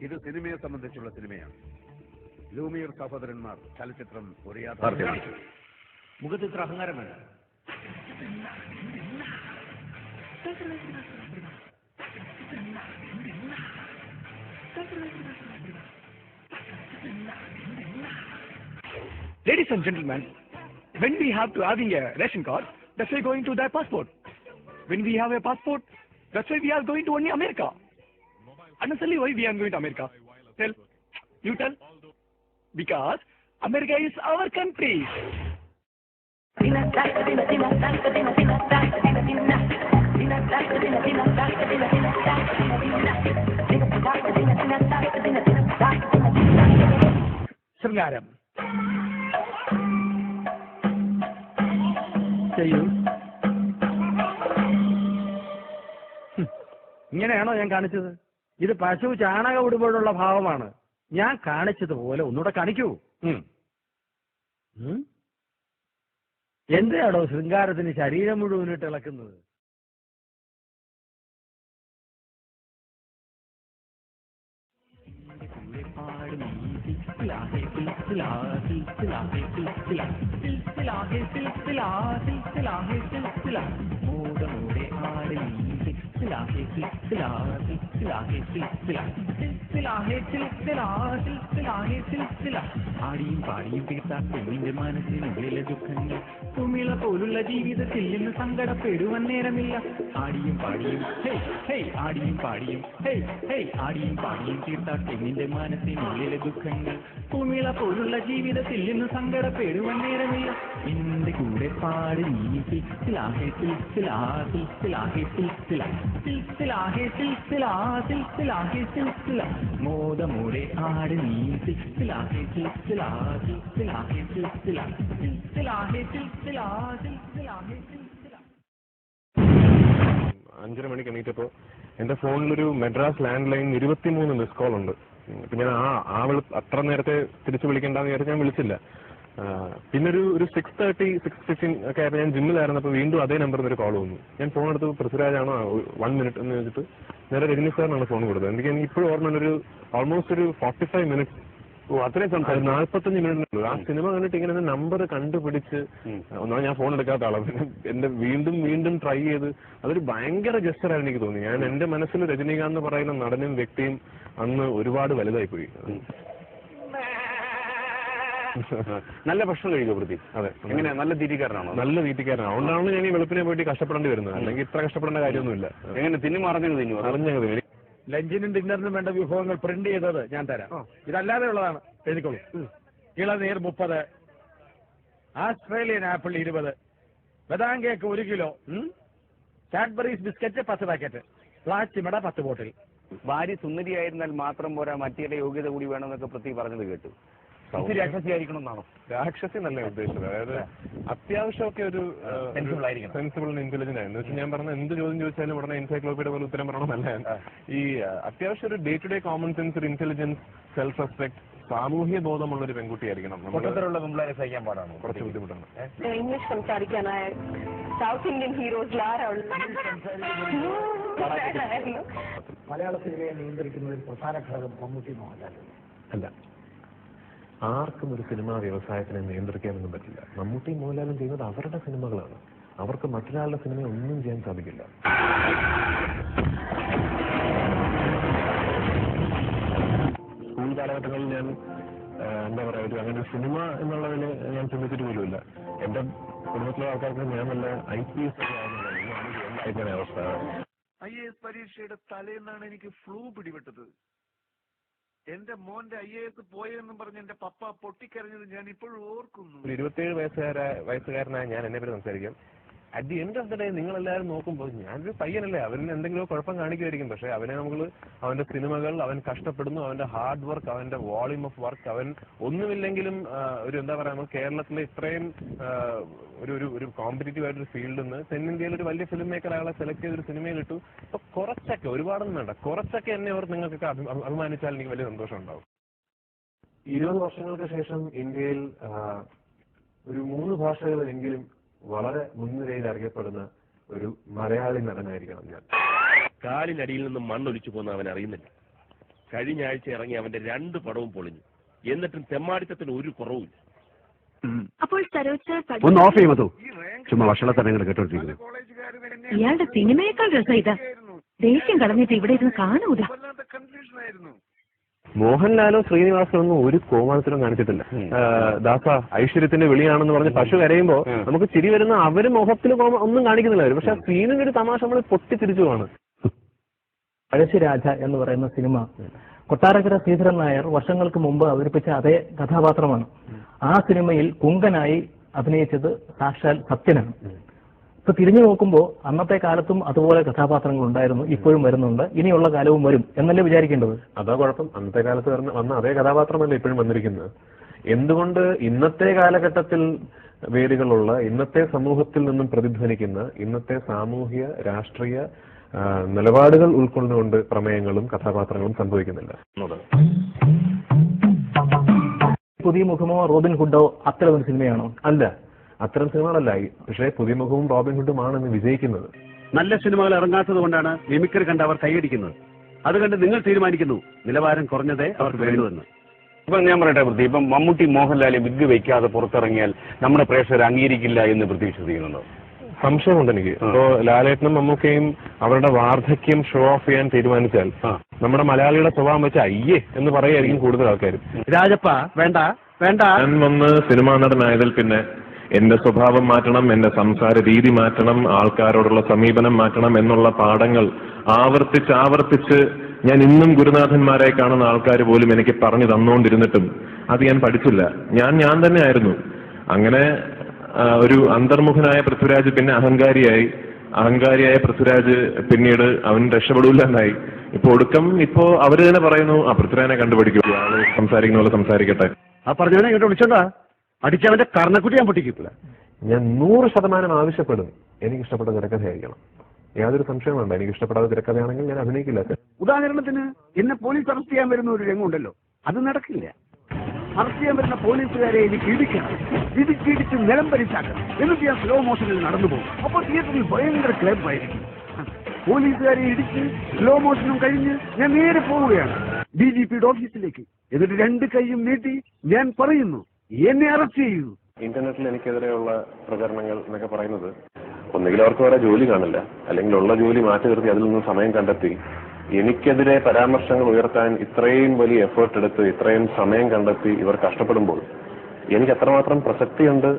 ഇത് സിനിമയെ സംബന്ധിച്ചുള്ള സിനിമയാണ്. ലൂമിയർ സഹോദരന്മാർ ചലച്ചിത്രം ഒരു യാഥാർത്ഥ്യമാണ്. മുഖത്ത് ഇത്ര അഹങ്കാരം വേണ്ട. Ladies and gentlemen, when we have to having a ration card, that's why going to their passport. When we have a passport, that's why we are going to only America. Honestly, why we are going to America? Tell. You tell. Because America is our country. ശൃംഗാരം ചെയ്യൂ. ഇങ്ങനെയാണോ ഞാൻ കാണിച്ചത്? ഇത് പശു ചാണകം ഇടുമ്പോഴുള്ള ഭാവമാണ്. ഞാൻ കാണിച്ചതുപോലെ ഒന്നുകൂടെ കാണിക്കൂ. എന്തിനാണോ ശൃംഗാരത്തിന് ശരീരം മുഴുവനിട്ട് ഇളക്കുന്നത്? ആടിയും പാടിയും തീർത്താട്ടെ നിന്റെ മനസ്സിനുള്ളിലെ ദുഃഖങ്ങൾ. കുമിള പോലുള്ള ജീവിതത്തിൽ നിന്ന് സങ്കടപ്പെടുവാൻ നേരമില്ല. ആടിയും പാടിയും ഹേയ് ഹേയ് ആടിയും പാടിയും ഹേയ് ഹേയ് ആടിയും പാടിയും തീർത്താട്ടെ നിന്റെ മനസ്സിനുള്ളിലെ ദുഃഖങ്ങൾ. കുമിള പോലുള്ള ജീവിതത്തിൽ നിന്ന് സങ്കടപ്പെടുവാൻ നേരമില്ല. എന്റെ കൂടെ പാടി നീ സിൽസിലാഹേ സിൽസിലാഹേ സിൽസിലാഹേ സിൽസിലാഹേ സിൽസിലാഹേ സിൽസിലാഹേ സിൽസില. മോദമോടെ ആട് നീ സിൽസിലാഹേ സിൽസിലാഹേ സിൽസിലാഹേ സിൽസില സിൽസിലാഹേ സിൽസിലാഹേ സിൽസിലാഹേ സിൽസില. 5:30 മണിക്ക് എണീറ്റപ്പോ എന്റെ ഫോണിലൊരു Madras landline 23 miss call ഉണ്ട്. അപ്പൊ ഞാൻ അത്ര നേരത്തെ തിരിച്ചു വിളിക്കണ്ടെന്ന് വിചാരിച്ച് ഞാൻ വിളിച്ചില്ല. പിന്നെ ഒരു 6:30 6:15 ഒക്കെ ആയപ്പോൾ ഞാൻ ജിമ്മിലായിരുന്നപ്പോൾ വീണ്ടും അതേ നമ്പറിൽ നിന്ന് ഒരു കോൾ വന്നു. ഞാൻ ഫോൺ എടുത്ത് പൃഥ്വിരാജാണോ 1 മിനിറ്റ് എന്ന് ചോദിച്ചിട്ട് നേരെ രജനി സാറിനാണ് ഫോൺ കൊടുത്തത്. എനിക്ക് ഇപ്പോഴും ഓർമ്മ ഓൾമോസ്റ്റ് ഒരു 45 മിനിറ്റ്സ് അത്രയും 45 മിനിറ്റ് ആ സിനിമ കണ്ടിട്ട് ഇങ്ങനെ നമ്പർ കണ്ടുപിടിച്ച് ഒന്നാമത് ഞാൻ ഫോൺ എടുക്കാത്ത ആളാണ്. എന്റെ വീണ്ടും ട്രൈ ചെയ്ത് അതൊരു ഭയങ്കര ജസ്റ്ററായിരുന്നു എനിക്ക് തോന്നി. ഞാൻ എന്റെ മനസ്സിൽ രജനീകാന്ത് എന്ന് പറയുന്ന നടനും വ്യക്തിയും അന്ന് ഒരുപാട് വലുതായി പോയി. നല്ല ഭക്ഷണം കഴിക്കുക വൃത്തി. അതെ, എങ്ങനെയാ? നല്ല തീറ്റിക്കാരനാണോ? നല്ല തീറ്റിക്കാരനാണ്. അതുകൊണ്ടാണ് ഞാൻ ഈ വെളുപ്പിനെ പോയിട്ട് കഷ്ടപ്പെടേണ്ടി വരുന്നത്. അല്ലെങ്കിൽ ഇത്ര കഷ്ടപ്പെടേണ്ട കാര്യമൊന്നുമില്ല. എങ്ങനെ തിന്നു അറിഞ്ഞത്? ലഞ്ചിനും ഡിന്നറിനും വേണ്ട വിഭവങ്ങൾ പ്രിന്റ് ചെയ്തത് ഞാൻ തരാം. ഇതല്ലാതെ ഉള്ളതാണ്. എഴുതിക്കോളൂ. ഇളനീർ 30, ആസ്ട്രേലിയൻ ആപ്പിൾ 20, ബദാം cake 1 kilo, Cadbury's biscuit 10 packet, Plachimada 10 ബോട്ടിൽ. ഭാര്യ സുന്ദരിയായിരുന്നാൽ മാത്രം പോരാ, മറ്റേ യോഗ്യത കൂടി വേണമെന്നൊക്കെ പൃഥ്വി പറഞ്ഞത് കേട്ടു. രാക്ഷസി ആയിരിക്കണം എന്നാണോ? രാക്ഷസി നല്ല ഉദ്ദേശിച്ചത്. അതായത് അത്യാവശ്യമൊക്കെ ഒരു സെൻസിബിൾ ഇന്റലിജന്റ് ആയിരുന്നു. പക്ഷെ ഞാൻ പറഞ്ഞ എന്ത് ചോദ്യം ചോദിച്ചാലും ഉടനെ എൻസൈക്ലോപ്പീഡിയ പോലെ ഉത്തരം പറയണമെന്നല്ല. ഈ അത്യാവശ്യം ഒരു day to day common sense, ഒരു ഇന്റലിജൻസ്, സെൽഫ് റെസ്പെക്ട്, സാമൂഹ്യ ബോധമുള്ള ഒരു പെൺകുട്ടിയായിരിക്കണം. പെൺപിള്ളേരെ സഹിക്കാൻ പാടാണ്, കുറച്ച് ബുദ്ധിമുട്ടാണ്. ഇംഗ്ലീഷ് സംസാരിക്കാനായ സൗത്ത് ഇന്ത്യൻ ഹീറോസിൽ മലയാള സിനിമയെ നിയന്ത്രിക്കുന്ന ഒരു പ്രധാന ഘടകം മമ്മൂട്ടി മോഹൻലാൽ അല്ല. ആർക്കും ഒരു സിനിമാ വ്യവസായത്തിനെ നിയന്ത്രിക്കാനൊന്നും പറ്റില്ല. മമ്മൂട്ടിയും മോഹൻലാലും ചെയ്യുന്നത് അവരുടെ സിനിമകളാണ്. അവർക്ക് മറ്റൊരാളുടെ സിനിമ ഒന്നും ചെയ്യാൻ സാധിക്കില്ല. സ്കൂൾ കാലഘട്ടങ്ങളിൽ ഞാൻ എന്താ പറയാ, അങ്ങനെ സിനിമ എന്നുള്ളതിൽ ഞാൻ ചിന്തിച്ചിട്ട് പോലുമില്ല. എന്റെ കുടുംബത്തിലെ ആൾക്കാർക്ക് ഞാൻ നല്ല IPS ഒക്കെ ആയിരുന്നില്ല. അവസ്ഥ IAS പരീക്ഷയുടെ തലേന്നാണ് എനിക്ക് ഫ്ലൂ പിടിപെട്ടത്. എന്റെ മോന്റെ IAS പോയെന്നും പറഞ്ഞ് എന്റെ പപ്പ പൊട്ടിക്കരഞ്ഞത് ഞാൻ ഇപ്പോഴും ഓർക്കുന്നു. 27 വയസ്സുകാരനായ ഞാൻ എന്നെ പറ്റി സംസാരിക്കാം. At the end of the day നിങ്ങളെല്ലാവരും നോക്കുമ്പോൾ ഞാനൊരു പയ്യനല്ലേ, അവന് എന്തെങ്കിലും കുഴപ്പം കാണിക്കുമായിരിക്കും. പക്ഷെ അവനെ നമ്മൾ അവന്റെ സിനിമകൾ, അവൻ കഷ്ടപ്പെടുന്നു, അവന്റെ ഹാർഡ് വർക്ക്, അവന്റെ വോളിയം ഓഫ് വർക്ക്, അവൻ ഒന്നുമില്ലെങ്കിലും ഒരു എന്താ പറയാ, നമ്മൾ കേരളത്തിലെ ഇത്രയും ഒരു കോമ്പറ്റീറ്റീവ് ആയിട്ടൊരു ഫീൽഡിൽ നിന്ന് തെന്നിന്ത്യയിൽ ഒരു വലിയ ഫിലിം മേക്കർ അയാളെ സെലക്ട് ചെയ്തൊരു സിനിമയിൽ ഇട്ടു. അപ്പൊ കുറച്ചൊക്കെ, ഒരുപാടൊന്നും വേണ്ട, കുറച്ചൊക്കെ എന്നെ ഓർത്ത് നിങ്ങൾക്കൊക്കെ അഭിമാനിച്ചാൽ എനിക്ക് വലിയ സന്തോഷം ഉണ്ടാവും. 20 വർഷങ്ങൾക്ക് ശേഷം ഇന്ത്യയിൽ ഒരു 3 ഭാഷകളിലെങ്കിലും വളരെ മുൻനിരയിൽ അറിയപ്പെടുന്ന ഒരു മലയാളി നടനായിരിക്കണം ഞാൻ. കാലിനടിയിൽ നിന്നും മണ്ണൊലിച്ചു പോകുന്ന അവൻ അറിയുന്നില്ല. കഴിഞ്ഞ ആഴ്ച ഇറങ്ങി അവന്റെ 2 പടവും പൊളിഞ്ഞു. എന്നിട്ടും തെമ്മാടിത്തത്തിന് ഒരു കുറവുമില്ല. അപ്പോൾ സരോജ് സാർ ഒന്ന് ഓഫ് ചെയ്യുമോ? ചുമ്മാ വഷളത്തരങ്ങൾ കേട്ടോണ്ടിരിക്കുന്നു. ഇയാളുടെ സിനിമയേക്കാൾ രസം ഇതാ. ദേഷ്യം കളഞ്ഞിട്ട് ഇവിടെ ഇരുന്ന് കാണൂല. മോഹൻലാലോ ശ്രീനിവാസനോ ഒന്നും ഒരു കോമാളിത്തരം കാണിച്ചിട്ടില്ല. ദാസ ഐശ്വര്യത്തിന്റെ വിളിയാണെന്ന് പറഞ്ഞ് പശു കരയുമ്പോ നമുക്ക് ചിരി വരുന്ന അവര് മുഖത്തിൽ ഒന്നും കാണിക്കുന്നില്ല അവര്. പക്ഷെ ആ സീനിന്റെ ഒരു തമാശ നമ്മൾ പൊട്ടിത്തിരിച്ചുമാണ്. പഴശ്ശിരാജ എന്ന് പറയുന്ന സിനിമ കൊട്ടാരക്കര ശ്രീധരൻ നായർ വർഷങ്ങൾക്ക് മുമ്പ് അവതരിപ്പിച്ച അതേ കഥാപാത്രമാണ്. ആ സിനിമയിൽ കുങ്കനായി അഭിനയിച്ചത് സാക്ഷാൽ സത്യനാണ്. ഇപ്പൊ തിരിഞ്ഞു നോക്കുമ്പോൾ അന്നത്തെ കാലത്തും അതുപോലെ കഥാപാത്രങ്ങൾ ഉണ്ടായിരുന്നു, ഇപ്പോഴും വരുന്നുണ്ട്, ഇനിയുള്ള കാലവും വരും എന്നല്ലേ വിചാരിക്കേണ്ടത്? അതാ കുഴപ്പം. അന്നത്തെ കാലത്ത് വന്ന അതേ കഥാപാത്രമല്ലേ ഇപ്പോഴും വന്നിരിക്കുന്നത്. എന്തുകൊണ്ട് ഇന്നത്തെ കാലഘട്ടത്തിൽ വേദികളുള്ള, ഇന്നത്തെ സമൂഹത്തിൽ നിന്നും പ്രതിധ്വനിക്കുന്ന, ഇന്നത്തെ സാമൂഹ്യ രാഷ്ട്രീയ നിലപാടുകൾ ഉൾക്കൊണ്ടുകൊണ്ട് പ്രമേയങ്ങളും കഥാപാത്രങ്ങളും സംഭവിക്കുന്നില്ല? പുതിയ മുഖമോ റോബിൻ ഹുഡോ അത്തരം സിനിമയാണോ? അല്ല, അത്തരം സിനിമകളല്ല. പക്ഷേ പുതിയ മുഖവും റോബിൻ ഹുഡുമാണ് ഇന്ന് വിജയിക്കുന്നത്. നല്ല സിനിമകൾ ഇറങ്ങാത്തത് കൊണ്ടാണ് മിമിക്രി കണ്ട് അവർ കൈയടിക്കുന്നത്. അതുകൊണ്ട് നിങ്ങൾ തീരുമാനിക്കുന്നു നിലവാരം കുറഞ്ഞതേ അവർക്ക് വേണ്ടുവെന്ന്. ഇപ്പം ഞാൻ പറയട്ടെ വൃത്തി, ഇപ്പം മമ്മൂട്ടി മോഹൻലാൽ വിഗ് വയ്ക്കാതെ പുറത്തിറങ്ങിയാൽ നമ്മുടെ പ്രേക്ഷകർ അംഗീകരിക്കില്ല എന്ന് വൃത്തി വിശ്വസിക്കുന്നുണ്ടോ? സംശയമുണ്ട് എനിക്ക്. ഇപ്പോ ലാലേട്ടനും മമ്മൂക്കയും അവരുടെ വാർദ്ധക്യം ഷോ ഓഫ് ചെയ്യാൻ തീരുമാനിച്ചാൽ നമ്മുടെ മലയാളിയുടെ സ്വഭാവം വെച്ച് അയ്യേ എന്ന് പറയായിരിക്കും കൂടുതൽ ആൾക്കാർ. രാജപ്പ വേണ്ട വേണ്ട. ഞാൻ വന്ന് സിനിമാ നടനായതിൽ പിന്നെ എന്റെ സ്വഭാവം മാറ്റണം, എന്റെ സംസാര രീതി മാറ്റണം, ആൾക്കാരോടുള്ള സമീപനം മാറ്റണം എന്നുള്ള പാഠങ്ങൾ ആവർത്തിച്ച് ഞാൻ ഇന്നും ഗുരുനാഥന്മാരെ കാണുന്ന ആൾക്കാർ പോലും എനിക്ക് പറഞ്ഞു തന്നുകൊണ്ടിരുന്നിട്ടും അത് ഞാൻ പഠിച്ചില്ല. ഞാൻ തന്നെ ആയിരുന്നു. അങ്ങനെ ഒരു അന്തർമുഖനായ പൃഥ്വിരാജ് പിന്നെ അഹങ്കാരിയായ പൃഥ്വിരാജ് പിന്നീട് അവൻ രക്ഷപ്പെടൂലെന്നായി. ഇപ്പോ അവര് തന്നെ പറയുന്നു പൃഥ്വിരാജിനെ കണ്ടുപിടിക്കൂ, ആള് സംസാരിക്കുന്ന പോലെ സംസാരിക്കട്ടെ. ആ പറഞ്ഞവനെ ഇങ്ങോട്ട് വിളിച്ചോണ്ടാ അടിച്ചവന്റെ കർണക്കുട്ടി ഞാൻ പൊട്ടിക്കില്ല. ഞാൻ 100% ആവശ്യപ്പെടും എനിക്ക് ഇഷ്ടപ്പെട്ട തിരക്കഥയായിരിക്കണം. യാതൊരു സംശയം വേണ്ട. എനിക്ക് ഇഷ്ടപ്പെടാത്ത തിരക്കഥയാണെങ്കിൽ ഞാൻ അഭിനയിക്കില്ല. ഉദാഹരണത്തിന് എന്നെ പോലീസ് അറസ്റ്റ് ചെയ്യാൻ വരുന്ന ഒരു രംഗമുണ്ടല്ലോ, അത് നടക്കില്ല. അറസ്റ്റ് ചെയ്യാൻ വരുന്ന പോലീസുകാരെ എനിക്ക് ഇടിക്കണം, ഇടിച്ച് നിലം പരിച്ചാക്കണം, എന്നിട്ട് ഞാൻ സ്ലോ മോഷനിൽ നടന്നു പോകും. അപ്പോൾ തിയേറ്ററിൽ ഭയങ്കര ക്ലബായിരിക്കും. പോലീസുകാരെ ഇടിച്ച് സ്ലോ മോഷനും കഴിഞ്ഞ് ഞാൻ നേരെ പോവുകയാണ് DGPയുടെ ഓഫീസിലേക്ക്. എന്നിട്ട് 2 കൈയും നീട്ടി ഞാൻ പറയുന്നു, എന്നെ അറസ്റ്റ് ചെയ്യൂ. ഇന്റർനെറ്റിൽ എനിക്കെതിരെയുള്ള പ്രചരണങ്ങൾ എന്നൊക്കെ പറയുന്നത് ഒന്നുകിൽ അവർക്ക് വേറെ ജോലി കാണില്ല, അല്ലെങ്കിൽ ഉള്ള ജോലി മാറ്റി നിർത്തി അതിൽ നിന്ന് സമയം കണ്ടെത്തി എനിക്കെതിരെ പരാമർശങ്ങൾ ഉയർത്താൻ ഇത്രയും വലിയ എഫേർട്ട് എടുത്ത് ഇത്രയും സമയം കണ്ടെത്തി ഇവർ കഷ്ടപ്പെടുമ്പോൾ എനിക്ക് അത്രമാത്രം പ്രസക്തിയുണ്ട്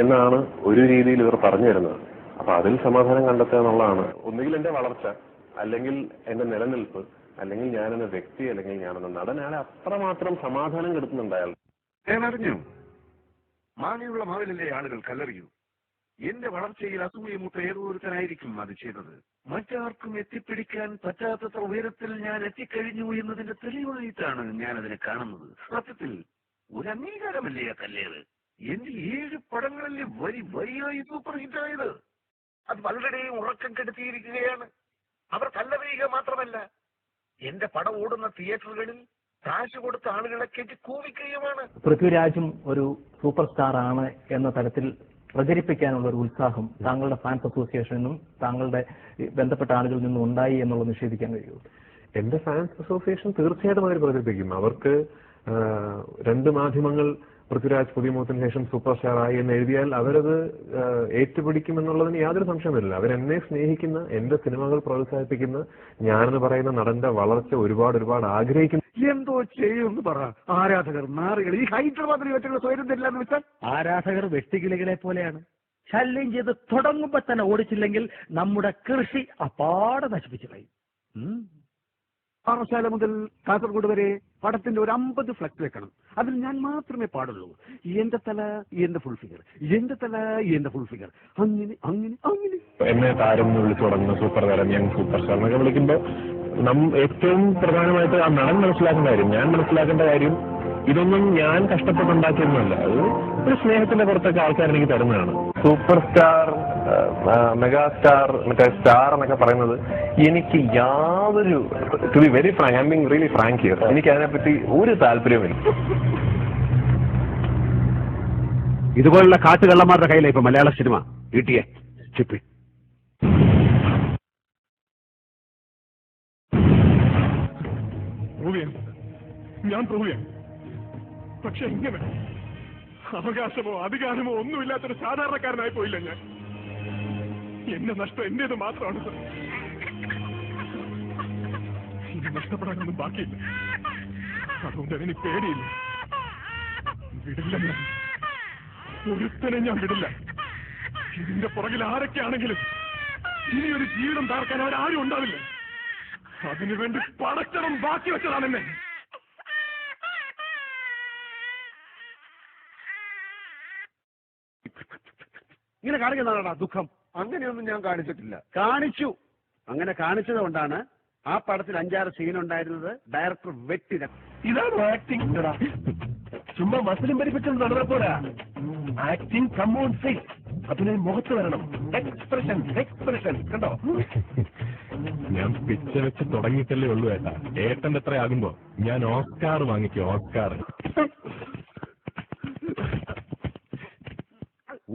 എന്നാണ് ഒരു രീതിയിൽ ഇവർ പറഞ്ഞു തരുന്നത്. അപ്പൊ അതിൽ സമാധാനം കണ്ടെത്തുക എന്നുള്ളതാണ് ഒന്നുകിൽ എന്റെ വളർച്ച, അല്ലെങ്കിൽ എന്റെ നിലനിൽപ്പ്, അല്ലെങ്കിൽ ഞാനെന്ന വ്യക്തി, അല്ലെങ്കിൽ ഞാനെന്ന നടൻ. അയാളെ അത്രമാത്രം സമാധാനം കെടുത്തുന്നുണ്ട് അയാൾ. ഞാൻ അറിഞ്ഞു, മാങ്ങയുള്ള മാവിലല്ലേ ആളുകൾ കല്ലെറിയൂ. എന്റെ വളർച്ചയിൽ അസൂയമൂത്ത ഏതൊരുത്തനായിരിക്കും അത് ചെയ്തത്. മറ്റാർക്കും എത്തിപ്പിടിക്കാൻ പറ്റാത്തത്ര ഉയരത്തിൽ ഞാൻ എത്തിക്കഴിഞ്ഞു എന്നതിന്റെ തെളിവായിട്ടാണ് ഞാൻ അതിനെ കാണുന്നത്. സത്യത്തിൽ ഒരു അംഗീകാരമല്ലേ ആ കല്ലേറ്. എന്റെ 7 പടങ്ങളിലെ വരിയായി സൂപ്പർ ഹിറ്റായത്. അത് പലരുടെയും ഉറക്കം കെടുത്തിയിരിക്കുകയാണ്. അവർ കല്ലെറിയുക മാത്രമല്ല, എന്റെ പടം ഓടുന്ന തിയേറ്ററുകളിൽ കാശ് കൊടുത്ത ആളുകളെ കെട്ടി കൂവിക്കുകയുമാണ്. പൃഥ്വിരാജും ഒരു സൂപ്പർ സ്റ്റാർ ആണ് എന്ന തരത്തിൽ പ്രചരിപ്പിക്കാനുള്ള ഒരു ഉത്സാഹം താങ്കളുടെ ഫാൻസ് അസോസിയേഷനും താങ്കളുടെ ബന്ധപ്പെട്ട ആളുകളിൽ നിന്നും ഉണ്ടായി എന്നുള്ളത് നിഷേധിക്കാൻ കഴിയുമോ? എന്റെ ഫാൻസ് അസോസിയേഷൻ തീർച്ചയായിട്ടും അവർ പ്രചരിപ്പിക്കും. അവർക്ക് 2 മാധ്യമങ്ങൾ പൃഥ്വിരാജ് പുതിയ മുഖത്തിന് ശേഷം സൂപ്പർ സ്റ്റാർ ആയി എന്ന് എഴുതിയാൽ അവരത് ഏറ്റുപിടിക്കുമെന്നുള്ളതിന് യാതൊരു സംശയമില്ല. അവരെന്നെ സ്നേഹിക്കുന്ന, എന്റെ സിനിമകൾ പ്രോത്സാഹിപ്പിക്കുന്ന, ഞാനെന്ന് പറയുന്ന നടന്റെ വളർച്ച ഒരുപാട് ആഗ്രഹിക്കുന്ന. എന്തോ ചെയ്യുമെന്ന് പറ. ആരാധകർ നാറികൾ ഈ ഹൈദരാബാദിനെ പറ്റിയുള്ള സ്വയം തരില്ല എന്ന് വെച്ചാൽ ആരാധകർ വെട്ടുകിളികളെ പോലെയാണ്. ശല്യം ചെയ്ത് തുടങ്ങുമ്പോ തന്നെ ഓടിച്ചില്ലെങ്കിൽ നമ്മുടെ കൃഷി അപ്പാടെ നശിപ്പിച്ചു കളയും. പാറശാല മുതൽ കാസർഗോഡ് വരെ പടത്തിന്റെ ഒരു 50 ഫ്ലക്സ് വെക്കണം. അതിൽ ഞാൻ മാത്രമേ പാടുള്ളൂ. എന്റെ തല എന്റെ ഫുൾ ഫിഗർ, എന്റെ തല എന്റെ ഫുൾ ഫിഗർ, അങ്ങനെ അങ്ങനെ അങ്ങനെ. എന്നെ താരം എന്ന് വിളിച്ചു തുടങ്ങുന്ന സൂപ്പർ താരം, യങ് സൂപ്പർ സ്റ്റാർ എന്നൊക്കെ വിളിക്കുമ്പോൾ ഏറ്റവും പ്രധാനമായിട്ട് ആ നടൻ മനസ്സിലാക്കേണ്ട കാര്യം, ഞാൻ മനസ്സിലാക്കേണ്ട കാര്യം, ഇതൊന്നും ഞാൻ കഷ്ടപ്പെട്ടുണ്ടാക്കിയൊന്നുമല്ല. അത് ഒരു സ്നേഹത്തിന്റെ പുറത്തൊക്കെ ആൾക്കാർ എനിക്ക് തരുന്നതാണ്. സൂപ്പർ സ്റ്റാർ, മെഗാ സ്റ്റാർ, മറ്റേ സ്റ്റാർ എന്നൊക്കെ പറയുന്നത് എനിക്ക് യാതൊരു, to be very frank, I am being really frank here, എനിക്ക് അതിനെപ്പറ്റി ഒരു താല്പര്യവുമില്ല. ഇതുപോലുള്ള കാട്ടുകള്ളന്മാരുടെ കയ്യിലാണ് ഇപ്പൊ മലയാള സിനിമ. കിട്ടിയേ ചിപ്പി. മൂവി ഞാൻ പ്രൂവ് ചെയ്യാം. പക്ഷെ എങ്ങനെ? അവകാശമോ അധികാരമോ ഒന്നുമില്ലാത്തൊരു സാധാരണക്കാരനായി പോയില്ല ഞാൻ. എന്റെ നഷ്ടം എന്റേത് മാത്രമാണ് സർ. ഇനി നഷ്ടപ്പെടാനൊന്നും ബാക്കിയില്ല. അതുകൊണ്ട് അതിന് പേടിയില്ല. വിടില്ല ഞാൻ. ഒരുത്തനെ ഞാൻ വിടില്ല. ഇതിന്റെ പുറകിൽ ആരൊക്കെയാണെങ്കിലും ഇനിയൊരു ജീവിതം തകർക്കാൻ അവരാരും ഉണ്ടാവില്ല. അതിനുവേണ്ടി പടച്ചണം ബാക്കി വെച്ചതാണ് എന്നെ. ഇങ്ങനെ കാണിക്കുന്നതാണോ ദുഃഖം? അങ്ങനെയൊന്നും ഞാൻ കാണിച്ചിട്ടില്ല. കാണിച്ചു. അങ്ങനെ കാണിച്ചത് കൊണ്ടാണ് ആ പടത്തിൽ 5-6 സീൻ ഉണ്ടായിരുന്നത് ഡയറക്ടർ വെട്ടിന. ഇതാണ് ആക്ടിങ്. ചുമ്മാ മസിലും പരിപ്പിച്ചും നടന്ന പോരാ. Acting come on face. അതിന് മുഖത്ത് വരണം. Expression expression. കണ്ടോ? ഞാൻ പിച്ച വെച്ച് തുടങ്ങിയിട്ടല്ലേ ഉള്ളൂ ഏട്ടാ. ഏട്ടന്റെ എത്ര ആകുമ്പോ ഞാൻ ഓസ്കാർ വാങ്ങിക്കും. ഓസ്കാർ.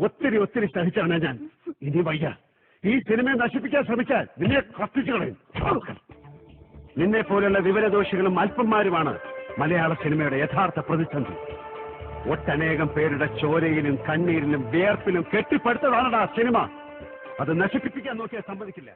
ഒത്തിരി ഒത്തിരി സഹിച്ചാണ് ഞാൻ. ഇനി വയ്യ. ഈ സിനിമയെ നശിപ്പിക്കാൻ ശ്രമിച്ചാൽ നിന്നെ കത്തിച്ചു കളയും. നിന്നെ പോലെയുള്ള വിവരദോഷികളും അല്പന്മാരുമാണ് മലയാള സിനിമയുടെ യഥാർത്ഥ പ്രതിസന്ധി. ഒട്ടനേകം പേരുടെ ചോരയിലും കണ്ണീരിലും വിയർപ്പിലും കെട്ടിപ്പടുത്തതാണടാ സിനിമ. അത് നശിപ്പിക്കാൻ നോക്കിയാൽ സമ്മതിക്കില്ല.